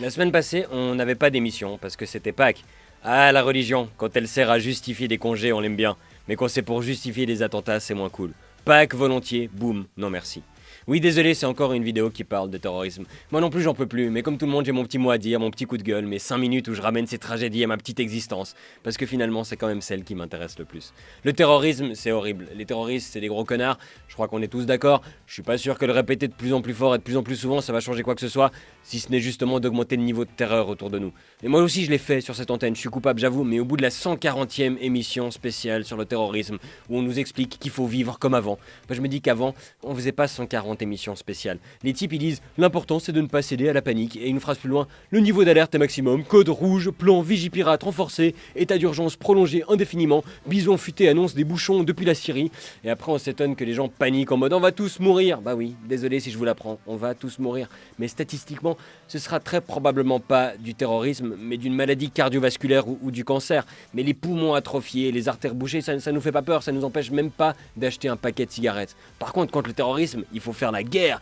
La semaine passée, on n'avait pas d'émission parce que c'était Pâques. Ah, la religion, quand elle sert à justifier des congés, on l'aime bien. Mais quand c'est pour justifier des attentats, c'est moins cool. Pâques volontiers, boum, non merci. Oui, désolé, c'est encore une vidéo qui parle de terrorisme. Moi non plus, j'en peux plus, mais comme tout le monde, j'ai mon petit mot à dire, mon petit coup de gueule, mes 5 minutes où je ramène ces tragédies à ma petite existence. Parce que finalement, c'est quand même celle qui m'intéresse le plus. Le terrorisme, c'est horrible. Les terroristes, c'est des gros connards. Je crois qu'on est tous d'accord. Je suis pas sûr que le répéter de plus en plus fort et de plus en plus souvent, ça va changer quoi que ce soit, si ce n'est justement d'augmenter le niveau de terreur autour de nous. Et moi aussi, je l'ai fait sur cette antenne, je suis coupable, j'avoue, mais au bout de la 140e émission spéciale sur le terrorisme, où on nous explique qu'il faut vivre comme avant, je me dis qu'avant, on faisait pas 140 émissions spéciales. Les types, ils disent l'important, c'est de ne pas céder à la panique, et une phrase plus loin, le niveau d'alerte est maximum, code rouge, plan Vigipirate renforcé, état d'urgence prolongé indéfiniment, Bison futé annonce des bouchons depuis la Syrie, et après on s'étonne que les gens paniquent en mode on va tous mourir. Bah oui, désolé si je vous l'apprends, on va tous mourir. Mais statistiquement, ce sera très probablement pas du terrorisme, mais d'une maladie cardiovasculaire ou du cancer. Mais les poumons atrophiés, les artères bouchées, ça nous fait pas peur, ça nous empêche même pas d'acheter un paquet de cigarettes. Par contre, contre le terrorisme, il faut faire la guerre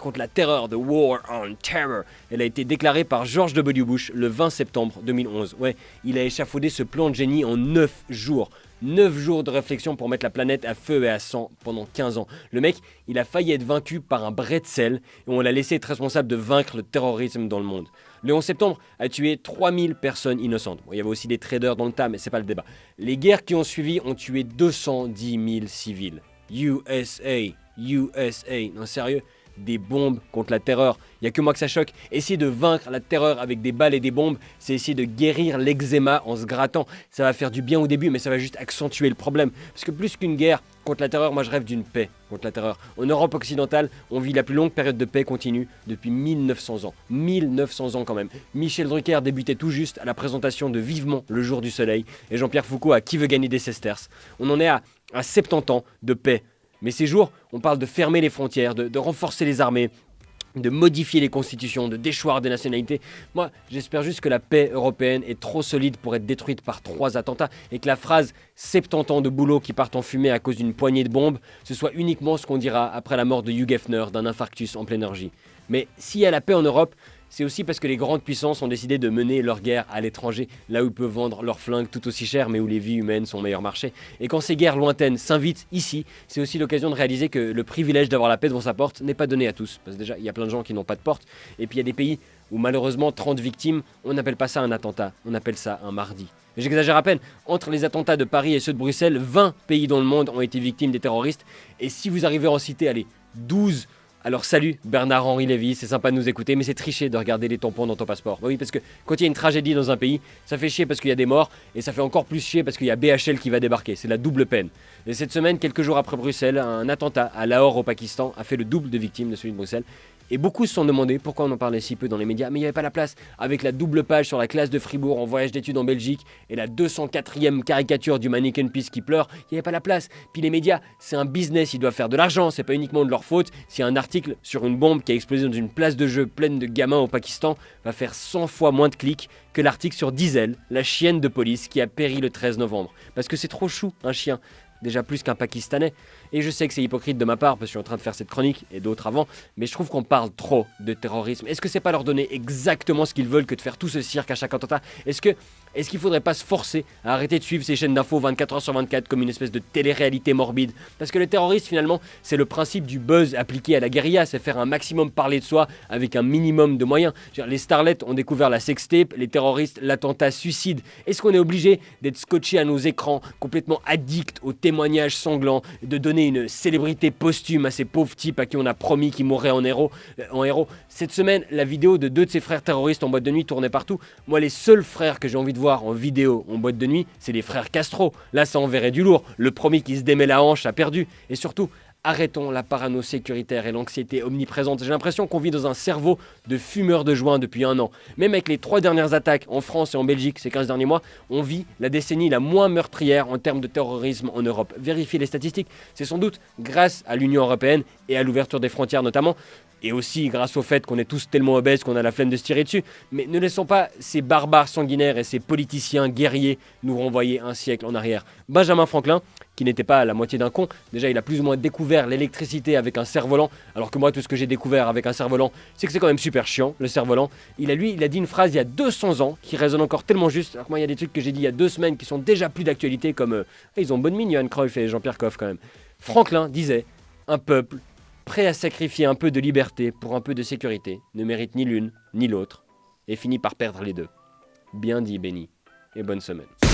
contre la terreur, the war on terror. Elle a été déclarée par George W. Bush le 20 septembre 2011. Ouais, il a échafaudé ce plan de génie en 9 jours. 9 jours de réflexion pour mettre la planète à feu et à sang pendant 15 ans. Le mec, il a failli être vaincu par un bretzel et on l'a laissé être responsable de vaincre le terrorisme dans le monde. Le 11 septembre a tué 3000 personnes innocentes. Bon, il y avait aussi des traders dans le tas, mais c'est pas le débat. Les guerres qui ont suivi ont tué 210 000 civils. USA. Non, sérieux, des bombes contre la terreur. Il n'y a que moi que ça choque. Essayer de vaincre la terreur avec des balles et des bombes, c'est essayer de guérir l'eczéma en se grattant. Ça va faire du bien au début, mais ça va juste accentuer le problème. Parce que plus qu'une guerre contre la terreur, moi je rêve d'une paix contre la terreur. En Europe occidentale, on vit la plus longue période de paix continue depuis 1900 ans. 1900 ans quand même. Michel Drucker débutait tout juste à la présentation de Vivement le jour du soleil et Jean-Pierre Foucault à Qui veut gagner des sesterces. On en est à 70 ans de paix. Mais ces jours, on parle de fermer les frontières, de renforcer les armées, de modifier les constitutions, de déchoir des nationalités. Moi, j'espère juste que la paix européenne est trop solide pour être détruite par 3 attentats et que la phrase 70 ans de boulot qui partent en fumée à cause d'une poignée de bombes, ce soit uniquement ce qu'on dira après la mort de Hugh Hefner d'un infarctus en pleine énergie. Mais s'il y a la paix en Europe, c'est aussi parce que les grandes puissances ont décidé de mener leur guerre à l'étranger, là où ils peuvent vendre leurs flingues tout aussi cher, mais où les vies humaines sont meilleur marché. Et quand ces guerres lointaines s'invitent ici, c'est aussi l'occasion de réaliser que le privilège d'avoir la paix devant sa porte n'est pas donné à tous. Parce que déjà, il y a plein de gens qui n'ont pas de porte. Et puis il y a des pays où malheureusement 30 victimes, on n'appelle pas ça un attentat, on appelle ça un mardi. J'exagère à peine, entre les attentats de Paris et ceux de Bruxelles, 20 pays dans le monde ont été victimes des terroristes. Et si vous arrivez à en citer, allez, 12. Alors salut Bernard-Henri Lévy, c'est sympa de nous écouter, mais c'est tricher de regarder les tampons dans ton passeport. Oui, parce que quand il y a une tragédie dans un pays, ça fait chier parce qu'il y a des morts, et ça fait encore plus chier parce qu'il y a BHL qui va débarquer. C'est la double peine. Et cette semaine, quelques jours après Bruxelles, un attentat à Lahore au Pakistan a fait le double de victimes de celui de Bruxelles. Et beaucoup se sont demandé pourquoi on en parlait si peu dans les médias, mais il n'y avait pas la place. Avec la double page sur la classe de Fribourg en voyage d'études en Belgique et la 204e caricature du mannequin Peace qui pleure, il n'y avait pas la place. Puis les médias, c'est un business, ils doivent faire de l'argent, c'est pas uniquement de leur faute. Si un article sur une bombe qui a explosé dans une place de jeu pleine de gamins au Pakistan va faire 100 fois moins de clics que l'article sur Diesel, la chienne de police qui a péri le 13 novembre. Parce que c'est trop chou, un chien. Déjà plus qu'un Pakistanais. Et je sais que c'est hypocrite de ma part, parce que je suis en train de faire cette chronique, et d'autres avant, mais je trouve qu'on parle trop de terrorisme. Est-ce que c'est pas leur donner exactement ce qu'ils veulent que de faire tout ce cirque à chaque attentat? Est-ce qu'il faudrait pas se forcer à arrêter de suivre ces chaînes d'infos 24 h sur 24 comme une espèce de télé-réalité morbide? Parce que le terrorisme, finalement, c'est le principe du buzz appliqué à la guérilla, c'est faire un maximum parler de soi avec un minimum de moyens. Les starlets ont découvert la sextape, les terroristes l'attentat suicide. Est-ce qu'on est obligé d'être scotché à nos écrans, complètement addict aux témoignages sanglants, de donner une célébrité posthume à ces pauvres types à qui on a promis qu'ils mourraient en héros? Cette semaine, la vidéo de 2 de ces frères terroristes en boîte de nuit tournait partout. Moi, les seuls frères que j'ai envie de voir en vidéo en boîte de nuit, c'est les frères Castro. Là, ça enverrait du lourd. Le premier qui se démet la hanche a perdu. Et surtout, arrêtons la parano sécuritaire et l'anxiété omniprésente. J'ai l'impression qu'on vit dans un cerveau de fumeur de joint depuis 1 an. Même avec les 3 dernières attaques en France et en Belgique ces 15 derniers mois, on vit la décennie la moins meurtrière en termes de terrorisme en Europe. Vérifiez les statistiques, c'est sans doute grâce à l'Union européenne et à l'ouverture des frontières notamment, et aussi grâce au fait qu'on est tous tellement obèses qu'on a la flemme de se tirer dessus. Mais ne laissons pas ces barbares sanguinaires et ces politiciens guerriers nous renvoyer un siècle en arrière. Benjamin Franklin, qui n'était pas la moitié d'un con. Déjà, il a plus ou moins découvert l'électricité avec un cerf-volant, alors que moi, tout ce que j'ai découvert avec un cerf-volant, c'est que c'est quand même super chiant, le cerf-volant. Il a dit une phrase il y a 200 ans qui résonne encore tellement juste, alors que moi, il y a des trucs que j'ai dit il y a 2 semaines qui sont déjà plus d'actualité, comme ils ont bonne mine, Johan Cruyff et Jean-Pierre Coff quand même. Franklin disait, un peuple prêt à sacrifier un peu de liberté pour un peu de sécurité ne mérite ni l'une ni l'autre, et finit par perdre les deux. Bien dit, Benny, et bonne semaine.